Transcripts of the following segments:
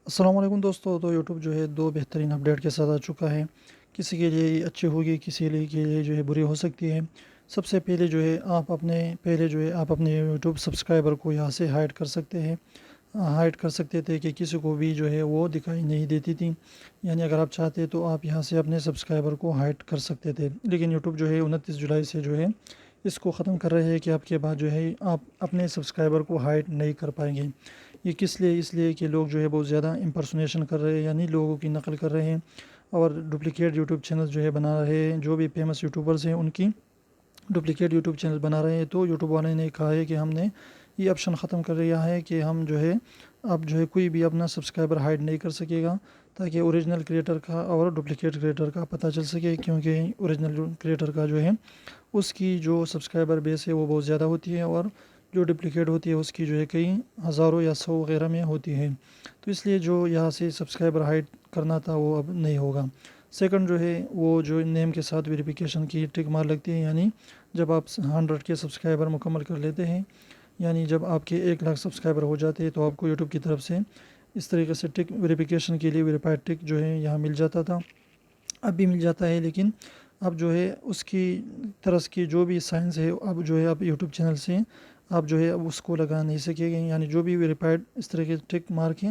السلام علیکم دوستو، تو یوٹیوب جو ہے دو بہترین اپڈیٹ کے ساتھ آ چکا ہے۔ کسی کے لیے یہ اچھی ہوگی، کسی کے لیے جو ہے بری ہو سکتی ہے۔ سب سے پہلے جو ہے آپ اپنے یوٹیوب سبسکرائبر کو یہاں سے ہائڈ کر سکتے ہیں۔ ہائڈ کر سکتے تھے کہ کسی کو بھی جو ہے وہ دکھائی نہیں دیتی تھی، یعنی اگر آپ چاہتے تو آپ یہاں سے اپنے سبسکرائبر کو ہائڈ کر سکتے تھے، لیکن یوٹیوب جو ہے 29 جولائی سے جو ہے اس کو ختم کر رہے ہیں کہ آپ کے بعد جو ہے آپ اپنے سبسکرائبر کو ہائڈ نہیں کر پائیں گے۔ یہ کس لیے؟ اس لیے کہ لوگ جو ہے بہت زیادہ امپرسونیشن کر رہے ہیں، یعنی لوگوں کی نقل کر رہے ہیں اور ڈپلیکیٹ یوٹیوب چینل جو ہے بنا رہے ہیں۔ جو بھی فیمس یوٹیوبرز ہیں ان کی ڈپلیکیٹ یوٹیوب چینل بنا رہے ہیں، تو یوٹیوب والے نے کہا ہے کہ ہم نے یہ آپشن ختم کر دیا ہے کہ ہم جو ہے اب جو ہے کوئی بھی اپنا سبسکرائبر ہائڈ نہیں کر سکے گا، تاکہ اوریجنل کریٹر کا اور ڈپلیکیٹ کریٹر کا پتہ چل سکے، کیونکہ اوریجنل کریٹر کا جو ہے اس کی جو سبسکرائبر بیس ہے وہ بہت زیادہ ہوتی ہے، اور جو ڈپلیکیٹ ہوتی ہے اس کی جو ہے کئی ہزاروں یا سو وغیرہ میں ہوتی ہے۔ تو اس لیے جو یہاں سے سبسکرائبر ہائڈ کرنا تھا وہ اب نہیں ہوگا۔ سیکنڈ جو ہے وہ جو نیم کے ساتھ ویریفیکیشن کی ٹک مار لگتی ہے، یعنی جب آپ 100 کے سبسکرائبر مکمل کر لیتے ہیں، یعنی جب آپ کے 1 لاکھ سبسکرائبر ہو جاتے ہیں، تو آپ کو یوٹیوب کی طرف سے اس طریقے سے ٹک ویریفیکیشن کے لیے ویریفائڈ ٹک جو ہے یہاں مل جاتا تھا، اب بھی مل جاتا ہے، لیکن اب جو ہے اس کی طرز کی جو بھی سائنس ہے اب جو ہے آپ یوٹیوب چینل سے آپ جو ہے اب اس کو لگا نہیں سکے گے، یعنی جو بھی ویریفائڈ اس طرح کے ٹک مار کے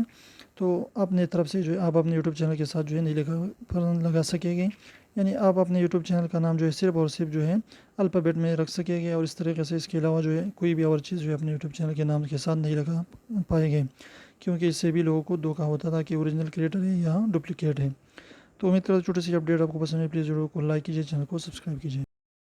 تو اپنے طرف سے جو ہے آپ اپنے یوٹیوب چینل کے ساتھ جو ہے نہیں لگا سکے گے، یعنی آپ اپنے یوٹیوب چینل کا نام جو ہے صرف اور صرف جو ہے الفابیٹ میں رکھ سکیں گے، اور اس طریقے سے اس کے علاوہ جو ہے کوئی بھی اور چیز جو ہے اپنے یوٹیوب چینل کے نام کے ساتھ نہیں لگا پائیں گے، کیونکہ اس سے بھی لوگوں کو دھوکا ہوتا تھا کہ اوریجنل کریٹر ہے یا ڈپلیکیٹ ہے۔ تو امید کرتا ہوں چھوٹی سی اپڈیٹ آپ کو پسند ہے، پلیز ویڈیو کو لائک کیجیے، چینل کو سبسکرائب کیجیے۔